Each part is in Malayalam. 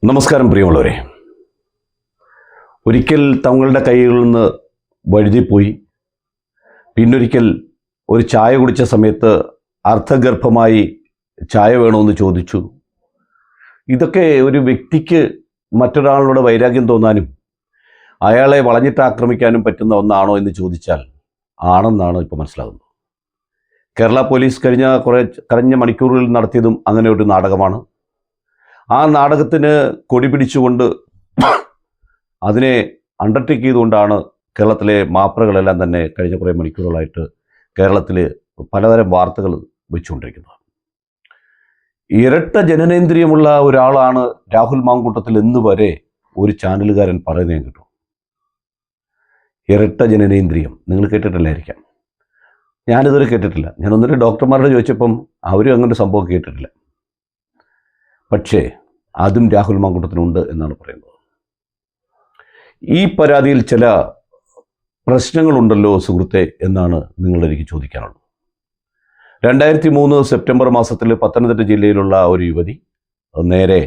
നമസ്കാരം പ്രിയമുള്ളവരെ. ഒരിക്കൽ തങ്ങളുടെ കൈകളിൽ നിന്ന് വഴുതിപ്പോയി, പിന്നൊരിക്കൽ ഒരു ചായ കുടിച്ച സമയത്ത് അർത്ഥഗർഭമായി ചായ വേണമെന്ന് ചോദിച്ചു. ഇതൊക്കെ ഒരു വ്യക്തിക്ക് മറ്റൊരാളോട് വൈരാഗ്യം തോന്നാനും അയാളെ വളഞ്ഞിട്ട് ആക്രമിക്കാനും പറ്റുന്ന ഒന്നാണോ എന്ന് ചോദിച്ചാൽ ആണെന്നാണ് ഇപ്പോൾ മനസ്സിലാകുന്നത്. കേരള പോലീസ് കഴിഞ്ഞ മണിക്കൂറുകളിൽ നടത്തിയതും അങ്ങനെ ഒരു നാടകമാണ്. ആ നാടകത്തിന് കൊടി പിടിച്ചുകൊണ്ട് അതിനെ അണ്ടർടേക്ക് ചെയ്തുകൊണ്ടാണ് കേരളത്തിലെ മാപ്രകളെല്ലാം തന്നെ കഴിഞ്ഞ കുറേ മണിക്കൂറുകളായിട്ട് കേരളത്തിൽ പലതരം വാർത്തകൾ വെച്ചുകൊണ്ടിരിക്കുന്നത്. ഇരട്ട ജനനേന്ദ്രിയമുള്ള ഒരാളാണ് രാഹുൽ മാങ്കൂട്ടത്തിൽ എന്ന് വരെ ഒരു ചാനലുകാരൻ പറയുന്നതും കേട്ടു. ഇരട്ട ജനനേന്ദ്രിയം നിങ്ങൾ കേട്ടിട്ടില്ലായിരിക്കാം. ഞാനിതുവരെ കേട്ടിട്ടില്ല. ഞാൻ ഒന്നിട്ട് ഡോക്ടർമാരോട് ചോദിച്ചപ്പം അവരും അങ്ങനെ ഒരു സംഭവം കേട്ടിട്ടില്ല. പക്ഷേ അതും രാഹുൽ മാങ്കൂട്ടത്തിനുണ്ട് എന്നാണ് പറയുന്നത്. ഈ പരാതിയിൽ ചില പ്രശ്നങ്ങളുണ്ടല്ലോ സുഹൃത്തെ എന്നാണ് എനിക്ക് ചോദിക്കാനുള്ളത്. 2003 സെപ്റ്റംബർ മാസത്തിൽ പത്തനംതിട്ട ജില്ലയിലുള്ള ഒരു യുവതി നേരെ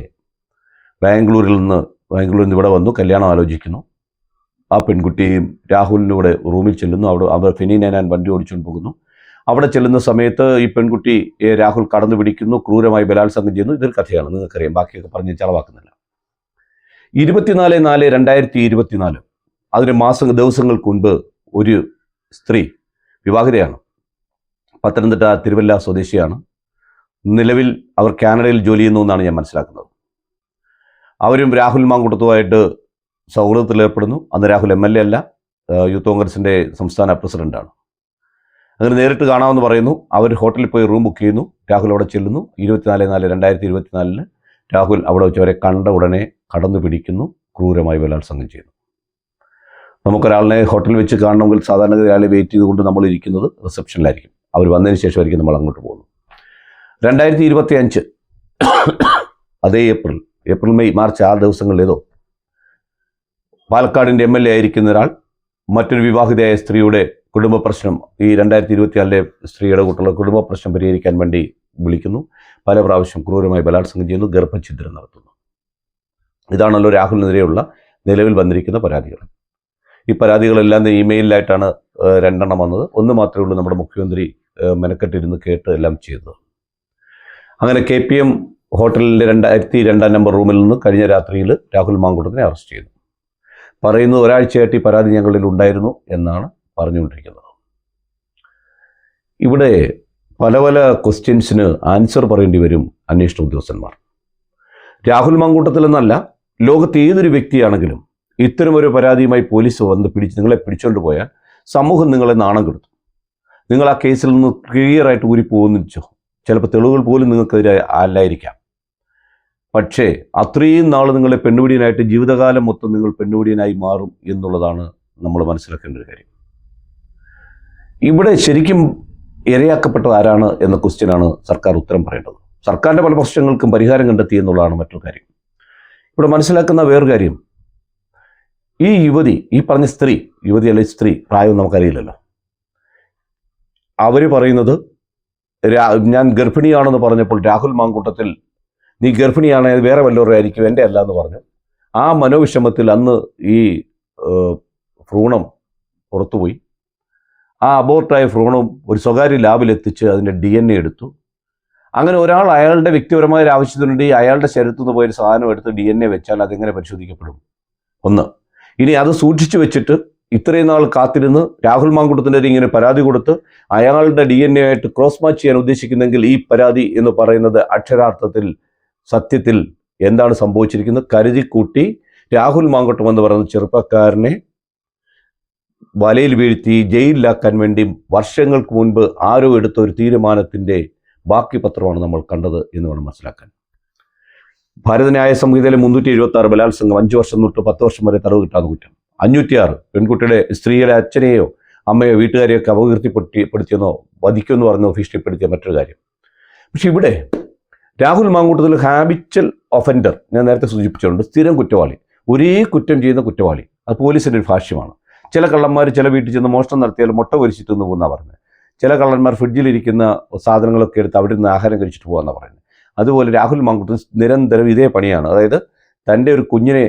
ബാംഗ്ലൂരിൽ നിന്ന് ഇവിടെ വന്നു, കല്യാണം ആലോചിക്കുന്നു. ആ പെൺകുട്ടിയും രാഹുലിനും കൂടെ റൂമിൽ ചെല്ലുന്നു. അവർ ഫെനീനാൻ വണ്ടി ഓടിച്ചുകൊണ്ട് പോകുന്നു. അവിടെ ചെല്ലുന്ന സമയത്ത് ഈ പെൺകുട്ടി രാഹുൽ കടന്നു പിടിക്കുന്നു, ക്രൂരമായി ബലാത്സംഗം ചെയ്യുന്നു. ഇതൊരു കഥയാണ്, നിങ്ങൾക്കറിയാം, ബാക്കിയൊക്കെ പറഞ്ഞ് ചെലവാക്കുന്നില്ല. 24/4/2024 അതിന് ദിവസങ്ങൾക്ക് മുൻപ് ഒരു സ്ത്രീ, വിവാഹിതയാണ്, പത്തനംതിട്ട തിരുവല്ല സ്വദേശിയാണ്. നിലവിൽ അവർ കാനഡയിൽ ജോലി ചെയ്യുന്നു എന്നാണ് ഞാൻ മനസ്സിലാക്കുന്നത്. അവരും രാഹുൽ മാങ്കൂട്ടത്തുമായിട്ട് സൗഹൃദത്തിലേർപ്പെടുന്നു. അന്ന് രാഹുൽ MLA അല്ല, യൂത്ത് കോൺഗ്രസിൻ്റെ സംസ്ഥാന പ്രസിഡന്റാണ്. അങ്ങനെ നേരിട്ട് കാണാമെന്ന് പറയുന്നു. അവർ ഹോട്ടലിൽ പോയി റൂം ബുക്ക് ചെയ്യുന്നു. രാഹുൽ അവിടെ ചെല്ലുന്നു. 24/4/2024 രാഹുൽ അവിടെ വെച്ച് അവരെ കണ്ട ഉടനെ കടന്നു പിടിക്കുന്നു, ക്രൂരമായി ബലാത്സംഗം ചെയ്യുന്നു. നമുക്കൊരാളിനെ ഹോട്ടലിൽ വെച്ച് കാണണമെങ്കിൽ സാധാരണ ഒരാളെ വെയിറ്റ് ചെയ്തുകൊണ്ട് നമ്മൾ ഇരിക്കുന്നത് റിസപ്ഷനിലായിരിക്കും. അവർ വന്നതിന് ശേഷമായിരിക്കും നമ്മൾ അങ്ങോട്ട് പോകുന്നത്. 2025 അതേ ഏപ്രിൽ മെയ് മാർച്ച് 6 ദിവസങ്ങളിലേതോ പാലക്കാടിൻ്റെ MLA ആയിരിക്കുന്ന ഒരാൾ മറ്റൊരു വിവാഹിതയായ സ്ത്രീയുടെ കുടുംബ പ്രശ്നം, ഈ 2024 സ്ത്രീയുടെ കൂട്ടുള്ള കുടുംബ പ്രശ്നം പരിഹരിക്കാൻ വേണ്ടി വിളിക്കുന്നു. പല പ്രാവശ്യം ക്രൂരമായി ബലാത്സംഗം ചെയ്യുന്നു, ഗർഭഛിദ്രം നടത്തുന്നു. ഇതാണല്ലോ രാഹുലിനെതിരെയുള്ള നിലവിൽ വന്നിരിക്കുന്ന പരാതികൾ. ഈ പരാതികളെല്ലാം ഇമെയിലായിട്ടാണ് 2 എണ്ണം വന്നത്. ഒന്ന് മാത്രമേ ഉള്ളൂ നമ്മുടെ മുഖ്യമന്ത്രി മെനക്കെട്ടിരുന്ന് കേട്ട് എല്ലാം ചെയ്തത്. അങ്ങനെ KPM ഹോട്ടലിൻ്റെ 202 നമ്പർ റൂമിൽ നിന്ന് കഴിഞ്ഞ രാത്രിയിൽ രാഹുൽ മാങ്കൂട്ടത്തിനെ അറസ്റ്റ് ചെയ്തു. പറയുന്നത് ഒരാഴ്ചയായിട്ട് ഈ പരാതി ഞങ്ങളിൽ ഉണ്ടായിരുന്നു എന്നാണ് പറഞ്ഞുകൊണ്ടിരിക്കുന്നത്. ഇവിടെ പല ക്വസ്റ്റ്യൻസിന് ആൻസർ പറയേണ്ടി വരും അന്വേഷണ ഉദ്യോഗസ്ഥന്മാർ. രാഹുൽ മാങ്കൂട്ടത്തിൽ എന്നല്ല, ലോകത്ത് ഏതൊരു വ്യക്തിയാണെങ്കിലും ഇത്തരമൊരു പരാതിയുമായി പോലീസ് വന്ന് നിങ്ങളെ പിടിച്ചുകൊണ്ട് പോയാൽ സമൂഹം നിങ്ങളെ നാണം കെടുത്തും. നിങ്ങൾ ആ കേസിൽ നിന്ന് ക്ലിയറായിട്ട് ഊരിപ്പോകുന്നു വെച്ചോ, ചിലപ്പോൾ തെളിവുകൾ പോലും നിങ്ങൾക്കെതിരെ അല്ലായിരിക്കാം. പക്ഷേ അത്രയും നാൾ നിങ്ങളെ പെണ്ണുപിടിയനായിട്ട് ജീവിതകാലം മൊത്തം നിങ്ങൾ പെണ്ണുപിടിയനായി മാറും എന്നുള്ളതാണ് നമ്മൾ മനസ്സിലാക്കേണ്ട ഒരു കാര്യം. ഇവിടെ ശരിക്കും ഇരയാക്കപ്പെട്ടത് ആരാണ് എന്ന ക്വസ്റ്റ്യനാണ് സർക്കാർ ഉത്തരം പറയേണ്ടത്. സർക്കാരിൻ്റെ പല പ്രശ്നങ്ങൾക്കും പരിഹാരം കണ്ടെത്തി എന്നുള്ളതാണ് മറ്റൊരു കാര്യം. ഇവിടെ മനസ്സിലാക്കുന്ന വേറൊരു കാര്യം, ഈ യുവതി, ഈ പറഞ്ഞ യുവതി അല്ലെങ്കിൽ സ്ത്രീ, പ്രായം നമുക്കറിയില്ലല്ലോ, അവർ പറയുന്നത് ഞാൻ ഗർഭിണിയാണെന്ന് പറഞ്ഞപ്പോൾ രാഹുൽ മാങ്കൂട്ടത്തിൽ നീ ഗർഭിണിയാണെങ്കിൽ വേറെ വല്ലവരും ആയിരിക്കും, എൻ്റെ അല്ല എന്ന് പറഞ്ഞു. ആ മനോവിഷമത്തിൽ അന്ന് ഈ ഭ്രൂണം പുറത്തുപോയി. ആ അബോർട്ടായ ഭ്രൂണം ഒരു സ്വകാര്യ ലാബിലെത്തിച്ച് അതിൻ്റെ DNA എടുത്തു. അങ്ങനെ ഒരാൾ അയാളുടെ വ്യക്തിപരമായ ഒരു ആവശ്യത്തിന് വേണ്ടി അയാളുടെ ശരീരത്തു നിന്ന് പോയൊരു സാധനം എടുത്ത് DNA വെച്ചാൽ അതെങ്ങനെ പരിശോധിക്കപ്പെടും? ഒന്ന്. ഇനി അത് സൂക്ഷിച്ചു വെച്ചിട്ട് ഇത്രയും നാൾ കാത്തിരുന്ന് രാഹുൽ മാങ്കൂട്ടത്തിൻ്റെ ഇങ്ങനെ പരാതി കൊടുത്ത് അയാളുടെ DNA ആയിട്ട് ക്രോസ് മാച്ച് ചെയ്യാൻ ഉദ്ദേശിക്കുന്നെങ്കിൽ ഈ പരാതി എന്ന് പറയുന്നത് അക്ഷരാർത്ഥത്തിൽ സത്യത്തിൽ എന്താണ് സംഭവിച്ചിരിക്കുന്നത്? കരുതിക്കൂട്ടി രാഹുൽ മാങ്കൂട്ടം എന്ന് പറയുന്ന ചെറുപ്പക്കാരനെ വലയിൽ വീഴ്ത്തി ജയിലിലാക്കാൻ വേണ്ടി വർഷങ്ങൾക്ക് മുൻപ് ആരോ എടുത്ത ഒരു തീരുമാനത്തിൻ്റെ ബാക്കി പത്രമാണ് നമ്മൾ കണ്ടത് എന്ന് വേണം മനസ്സിലാക്കാൻ. ഭാരതന്യായ സംഹിതയിലെ 376 ബലാത്സംഗം 5 വർഷം തൊട്ട് 10 വർഷം വരെ തടവ് കിട്ടാവുന്ന കുറ്റം. 506 പെൺകുട്ടിയുടെ സ്ത്രീയുടെ അച്ഛനെയോ അമ്മയോ വീട്ടുകാരെയൊക്കെ അപകീർത്തിപ്പെടുത്തിയെന്നോ വധിക്കുമെന്ന് പറഞ്ഞോ ഭീഷണിപ്പെടുത്തിയ മറ്റൊരു കാര്യം. പക്ഷെ ഇവിടെ രാഹുൽ മാങ്കൂട്ടത്തിൽ ഹാബിച്വൽ ഒഫൻഡർ, ഞാൻ നേരത്തെ സൂചിപ്പിച്ചിട്ടുണ്ട്, സ്ഥിരം കുറ്റവാളി, ഒരേ കുറ്റം ചെയ്യുന്ന കുറ്റവാളി. അത് പോലീസിൻ്റെ ഒരു ഭാഷ്യമാണ്. ചില കള്ളന്മാർ ചില വീട്ടിൽ ചെന്ന് മോഷണം നടത്തിയാൽ മുട്ട പൊരിച്ചിട്ടൊന്ന് പോകുന്നതാണ് പറഞ്ഞത്. ചില കള്ളന്മാർ ഫ്രിഡ്ജിലിരിക്കുന്ന സാധനങ്ങളൊക്കെ എടുത്ത് അവിടെ നിന്ന് ആഹാരം കഴിച്ചിട്ട് പോകാമെന്നാണ് പറയുന്നത്. അതുപോലെ രാഹുൽ മാങ്കൂട്ടത്തിൽ നിരന്തരം ഇതേ പണിയാണ്. അതായത് തൻ്റെ ഒരു കുഞ്ഞിനെ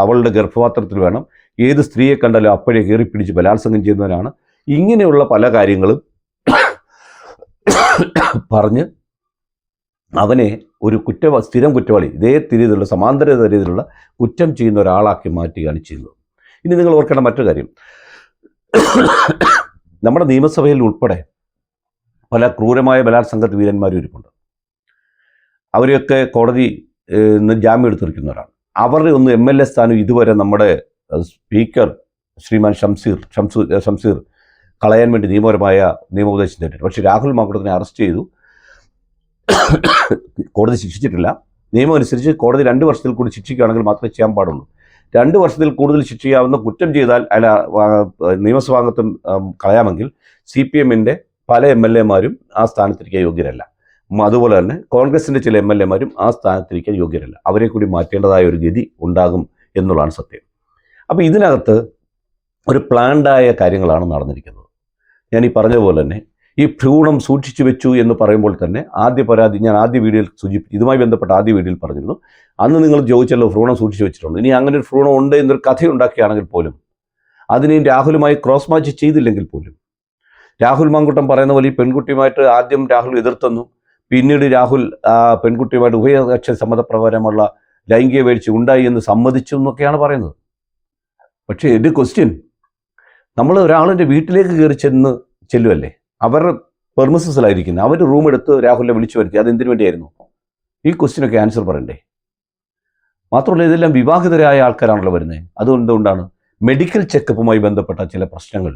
അവളുടെ ഗർഭപാത്രത്തിൽ വേണം, ഏത് സ്ത്രീയെ കണ്ടാലും അപ്പോഴേ കയറിപ്പിടിച്ച് ബലാത്സംഗം ചെയ്യുന്നവനാണ്. ഇങ്ങനെയുള്ള പല കാര്യങ്ങളും പറഞ്ഞ് അവനെ ഒരു സ്ഥിരം കുറ്റവാളി, ഇതേ രീതിയിലുള്ള സമാന്തര രീതിയിലുള്ള കുറ്റം ചെയ്യുന്ന ഒരാളാക്കി മാറ്റുകയാണ് ചെയ്യുന്നത്. ഇനി നിങ്ങൾ ഓർക്കേണ്ട മറ്റൊരു കാര്യം, നമ്മുടെ നിയമസഭയിൽ ഉൾപ്പെടെ പല ക്രൂരമായ ബലാത്സംഗ വീരന്മാരും ഇരിപ്പുണ്ട്. അവരെയൊക്കെ കോടതി ജാമ്യം എടുത്തിരിക്കുന്നവരാണ്. അവരുടെ ഒന്നും MLA സ്ഥാനം ഇതുവരെ നമ്മുടെ സ്പീക്കർ ശ്രീമാൻ ഷംസീർ കളയാൻ വേണ്ടി നിയമപരമായ നിയമോപദേശം തേടിയിട്ടുണ്ട്. പക്ഷേ രാഹുൽ മാങ്കൂട്ടത്തിനെ അറസ്റ്റ് ചെയ്തു, കോടതി ശിക്ഷിച്ചിട്ടില്ല. നിയമം അനുസരിച്ച് കോടതി 2 വർഷത്തിൽ കൂടി ശിക്ഷിക്കുകയാണെങ്കിൽ മാത്രമേ ചെയ്യാൻ പാടുള്ളൂ. 2 വർഷത്തിൽ കൂടുതൽ ശിക്ഷിക്കാവുന്ന കുറ്റം ചെയ്താൽ നിയമസഭാംഗത്വം കളയാമെങ്കിൽ CPMൻ്റെ പല MLA മാരും ആ സ്ഥാനത്തിരിക്കാൻ യോഗ്യരല്ല. അതുപോലെ തന്നെ കോൺഗ്രസിൻ്റെ ചില MLA മാരും ആ സ്ഥാനത്തിരിക്കാൻ യോഗ്യരല്ല. അവരെ കൂടി മാറ്റേണ്ടതായ ഒരു ഗതി ഉണ്ടാകും എന്നുള്ളതാണ് സത്യം. അപ്പോൾ ഇതിനകത്ത് ഒരു പ്ലാൻഡായ കാര്യങ്ങളാണ് നടന്നിരിക്കുന്നത്. ഞാൻ ഈ പറഞ്ഞതുപോലെ തന്നെ ഈ ഭ്രൂണം സൂക്ഷിച്ചു വെച്ചു എന്ന് പറയുമ്പോൾ തന്നെ ആദ്യ പരാതി ഞാൻ ആദ്യ വീഡിയോയിൽ ഇതുമായി ബന്ധപ്പെട്ട ആദ്യ വീഡിയോയിൽ പറഞ്ഞിരുന്നു. അന്ന് നിങ്ങൾ ചോദിച്ചല്ലോ ഭ്രൂണം സൂക്ഷിച്ചു വെച്ചിട്ടുണ്ട്. ഇനി അങ്ങനെ ഒരു ഭ്രൂണം ഉണ്ട് എന്നൊരു കഥയുണ്ടാക്കിയാണെങ്കിൽ പോലും അതിനെയും രാഹുലുമായി ക്രോസ് മാച്ച് ചെയ്തില്ലെങ്കിൽ പോലും രാഹുൽ മാങ്കൂട്ടം പറയുന്ന പോലെ ഈ പെൺകുട്ടിയുമായിട്ട് ആദ്യം രാഹുൽ എതിർത്തെന്നും പിന്നീട് രാഹുൽ പെൺകുട്ടിയുമായിട്ട് ഉഭയകക്ഷി സമ്മതപ്രകാരമുള്ള ലൈംഗിക വീഴ്ച ഉണ്ടായി എന്ന് സമ്മതിച്ചു എന്നൊക്കെയാണ് പറയുന്നത്. പക്ഷേ എൻ്റെ ക്വസ്റ്റ്യൻ, നമ്മൾ ഒരാളിൻ്റെ വീട്ടിലേക്ക് കയറി ചെല്ലുമല്ലേ, അവരുടെ പെർമിസസിലായിരിക്കുന്നത്, അവർ റൂം എടുത്ത് രാഹുലിനെ വിളിച്ചു വരുത്തി, അതെന്തിനു വേണ്ടിയായിരുന്നു? ഈ ക്വസ്റ്റ്യനൊക്കെ ആൻസർ പറയണ്ടേ? മാത്രമല്ല ഇതെല്ലാം വിവാഹിതരായ ആൾക്കാരാണല്ലോ വരുന്നത്. അതുകൊണ്ടാണ് മെഡിക്കൽ ചെക്കപ്പുമായി ബന്ധപ്പെട്ട ചില പ്രശ്നങ്ങൾ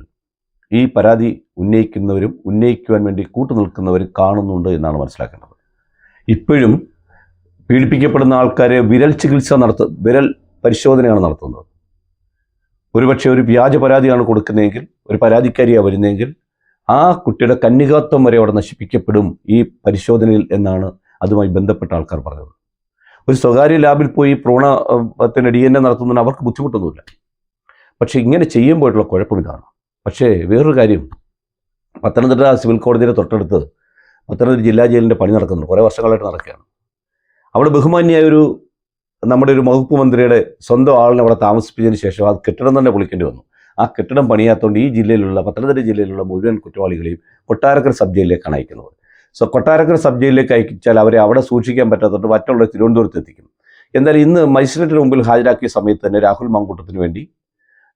ഈ പരാതി ഉന്നയിക്കുന്നവരും ഉന്നയിക്കുവാൻ വേണ്ടി കൂട്ടുനിൽക്കുന്നവരും കാണുന്നുണ്ട് എന്നാണ് മനസ്സിലാക്കേണ്ടത്. ഇപ്പോഴും പീഡിപ്പിക്കപ്പെടുന്ന ആൾക്കാരെ വിരൽ പരിശോധനയാണ് നടത്തുന്നത്. ഒരുപക്ഷെ ഒരു വ്യാജ പരാതിയാണ് കൊടുക്കുന്നതെങ്കിൽ, ഒരു പരാതിക്കാരിയാണ് വരുന്നതെങ്കിൽ ആ കുട്ടിയുടെ കന്യകാത്വം വരെ അവിടെ നശിപ്പിക്കപ്പെടും ഈ പരിശോധനയിൽ എന്നാണ് അതുമായി ബന്ധപ്പെട്ട ആൾക്കാർ പറഞ്ഞത്. ഒരു സ്വകാര്യ ലാബിൽ പോയി ഭ്രൂണത്തിന് DNA നടത്തുന്നതിന് അവർക്ക് ബുദ്ധിമുട്ടൊന്നുമില്ല. പക്ഷേ ഇങ്ങനെ ചെയ്യുമ്പോഴുള്ള കുഴപ്പം ഇതാണ്. പക്ഷേ വേറൊരു കാര്യം, പത്തനംതിട്ട സിവിൽ കോടതിയുടെ തൊട്ടടുത്ത് പത്തനംതിട്ട ജില്ലാ ജയിലിൻ്റെ പണി നടക്കുന്നുണ്ട്, കുറേ വർഷങ്ങളായിട്ട് നടക്കുകയാണ്. അവിടെ ബഹുമാന്യായ നമ്മുടെ ഒരു വകുപ്പ് മന്ത്രിയുടെ സ്വന്തം ആളിനെ അവിടെ താമസിപ്പിച്ചതിന് ശേഷം ആ കെട്ടിടം തന്നെ പൊളിക്കേണ്ടി വന്നു. ആ കെട്ടിടം പണിയാത്തതുകൊണ്ട് ഈ ജില്ലയിലുള്ള പത്തനംതിട്ട ജില്ലയിലുള്ള മുഴുവൻ കുറ്റവാളികളെയും കൊട്ടാരക്കര സബ് ജയിലിലേക്കാണ് അയക്കുന്നത്. കൊട്ടാരക്കര സബ് ജയിലിലേക്ക് അയച്ചാൽ അവരെ അവിടെ സൂക്ഷിക്കാൻ പറ്റാത്തതുകൊണ്ട് മറ്റുള്ള തിരുവനന്തപുരത്ത് എത്തിക്കും. എന്തായാലും ഇന്ന് മജിസ്ട്രേറ്റിന് മുമ്പിൽ ഹാജരാക്കിയ സമയത്ത് തന്നെ രാഹുൽ മാങ്കൂട്ടത്തിന് വേണ്ടി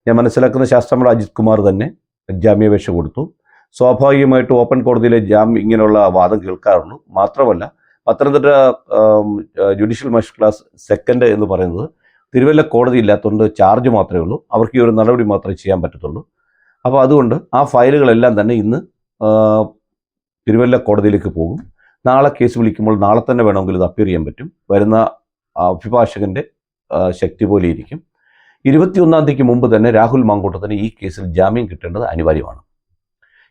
ഞാൻ മനസ്സിലാക്കുന്ന ശാസ്ത്രമേള അജിത് കുമാർ തന്നെ ജാമ്യാപേക്ഷ കൊടുത്തു. സ്വാഭാവികമായിട്ട് ഓപ്പൺ കോടതിയിലെ ഇങ്ങനെയുള്ള വാദം കേൾക്കാറുള്ളൂ. മാത്രമല്ല പത്തനംതിട്ട ജുഡീഷ്യൽ മജിസ്ട്രേറ്റ് ക്ലാസ് 2 എന്ന് പറയുന്നത് തിരുവല്ല കോടതി ഇല്ലാത്തതുകൊണ്ട് ചാർജ് മാത്രമേ ഉള്ളൂ, അവർക്ക് ഈ ഒരു നടപടി മാത്രമേ ചെയ്യാൻ പറ്റത്തുള്ളൂ. അപ്പോൾ അതുകൊണ്ട് ആ ഫയലുകളെല്ലാം തന്നെ ഇന്ന് തിരുവല്ല കോടതിയിലേക്ക് പോകും. നാളെ കേസ് വിളിക്കുമ്പോൾ നാളെ തന്നെ വേണമെങ്കിൽ ഇത് അപ്പിയർ ചെയ്യാൻ പറ്റും. വരുന്ന അഭിഭാഷകൻ്റെ ശക്തി പോലെ ഇരിക്കും. 21-ാം തീയതിക്ക് മുമ്പ് തന്നെ രാഹുൽ മാങ്കൂട്ടത്തിന് ഈ കേസിൽ ജാമ്യം കിട്ടേണ്ടത് അനിവാര്യമാണ്.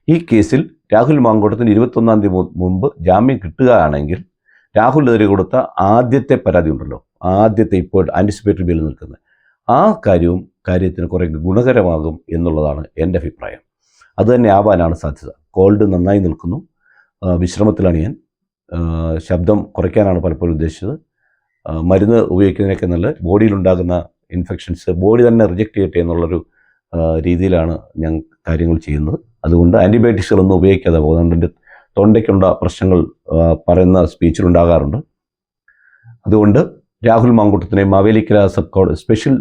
ഈ കേസിൽ രാഹുൽ മാങ്കൂട്ടത്തിന് 21-ാം തീയതി മുമ്പ് ജാമ്യം കിട്ടുകയാണെങ്കിൽ രാഹുലിനെതിരെ കൊടുത്ത ആദ്യത്തെ പരാതി ഉണ്ടല്ലോ, ആദ്യത്തെ ഇപ്പോൾ ആൻറ്റിസിപ്പേറ്ററി ബില്ലിൽ നിൽക്കുന്നത്, ആ കാര്യത്തിന് കുറേ ഗുണകരമാകും എന്നുള്ളതാണ് എൻ്റെ അഭിപ്രായം. അതുതന്നെ ആവാനാണ് സാധ്യത. കോൾഡ് നന്നായി നിൽക്കുന്നു, വിശ്രമത്തിലാണ് ഞാൻ. ശബ്ദം കുറയ്ക്കാനാണ് പലപ്പോഴും ഉദ്ദേശിച്ചത്. മരുന്ന് ഉപയോഗിക്കുന്നതിനൊക്കെ നല്ല ബോഡിയിലുണ്ടാകുന്ന ഇൻഫെക്ഷൻസ് ബോഡി തന്നെ റിജക്റ്റ് ചെയ്യട്ടെ എന്നുള്ളൊരു രീതിയിലാണ് ഞാൻ കാര്യങ്ങൾ ചെയ്യുന്നത്. അതുകൊണ്ട് ആൻറ്റിബയോട്ടിക്സുകളൊന്നും ഉപയോഗിക്കാതെ പോകുന്നുണ്ട്. എൻ്റെ തൊണ്ടയ്ക്കുണ്ട പ്രശ്നങ്ങൾ പറയുന്ന സ്പീച്ചിലുണ്ടാകാറുണ്ട്. അതുകൊണ്ട് രാഹുൽ മാങ്കൂട്ടത്തിനെ മാവേലിക്കര സ്പെഷ്യൽ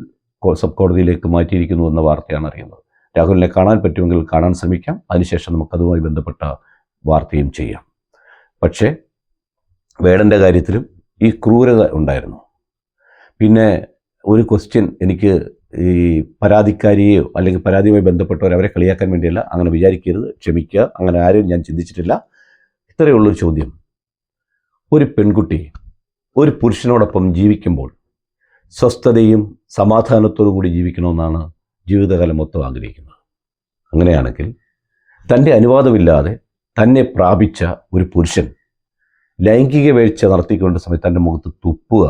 സബ് കോടതിയിലേക്ക് മാറ്റിയിരിക്കുന്നു എന്ന വാർത്തയാണ് അറിയുന്നത്. രാഹുലിനെ കാണാൻ പറ്റുമെങ്കിൽ കാണാൻ ശ്രമിക്കാം. അതിനുശേഷം നമുക്കതുമായി ബന്ധപ്പെട്ട വാർത്തയും ചെയ്യാം. പക്ഷേ വേടൻ്റെ കാര്യത്തിലും ഈ ക്രൂരത ഉണ്ടായിരുന്നു. പിന്നെ ഒരു ക്വസ്റ്റ്യൻ, എനിക്ക് ഈ പരാതിക്കാരിയെയോ അല്ലെങ്കിൽ പരാതിയുമായി ബന്ധപ്പെട്ടവർ അവരെ കളിയാക്കാൻ വേണ്ടിയല്ല, അങ്ങനെ വിചാരിക്കരുത്, ക്ഷമിക്കുക, അങ്ങനെ ആരും ഞാൻ ചിന്തിച്ചിട്ടില്ല. ഇത്രയുള്ളൊരു ചോദ്യം, ഒരു പെൺകുട്ടി ഒരു പുരുഷനോടൊപ്പം ജീവിക്കുമ്പോൾ സ്വസ്ഥതയും സമാധാനത്തോടും കൂടി ജീവിക്കണമെന്നാണ് ജീവിതകാലം മൊത്തം ആഗ്രഹിക്കുന്നത്. അങ്ങനെയാണെങ്കിൽ തൻ്റെ അനുവാദമില്ലാതെ തന്നെ പ്രാപിച്ച ഒരു പുരുഷൻ ലൈംഗിക വീഴ്ച നടത്തിക്കൊണ്ട് സമയത്ത് തൻ്റെ മുഖത്ത് തുപ്പുക,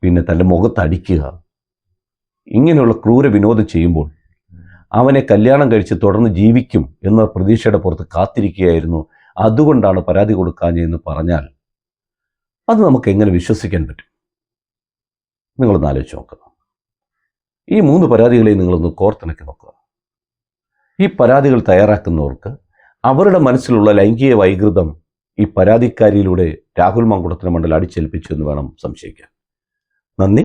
പിന്നെ തൻ്റെ മുഖത്തടിക്കുക, ഇങ്ങനെയുള്ള ക്രൂര വിനോദം ചെയ്യുമ്പോൾ അവനെ കല്യാണം കഴിച്ച് തുടർന്ന് ജീവിക്കും എന്ന പ്രതീക്ഷയുടെ പുറത്ത് കാത്തിരിക്കുകയായിരുന്നു, അതുകൊണ്ടാണ് പരാതി കൊടുക്കാഞ്ഞെന്ന് പറഞ്ഞാൽ അത് നമുക്ക് എങ്ങനെ വിശ്വസിക്കാൻ പറ്റും? നിങ്ങളൊന്ന് ആലോചിച്ച് നോക്കുക. ഈ 3 പരാതികളെയും നിങ്ങളൊന്ന് കോർത്തിണക്കി നോക്കുക. ഈ പരാതികൾ തയ്യാറാക്കുന്നവർക്ക് അവരുടെ മനസ്സിലുള്ള ലൈംഗിക വൈകൃതം ഈ പരാതിക്കാരിയിലൂടെ രാഹുൽ മാങ്കുട്ടത്തിന് മണ്ഡലം അടിച്ചേൽപ്പിച്ചു എന്ന് വേണം സംശയിക്കാൻ. നന്ദി.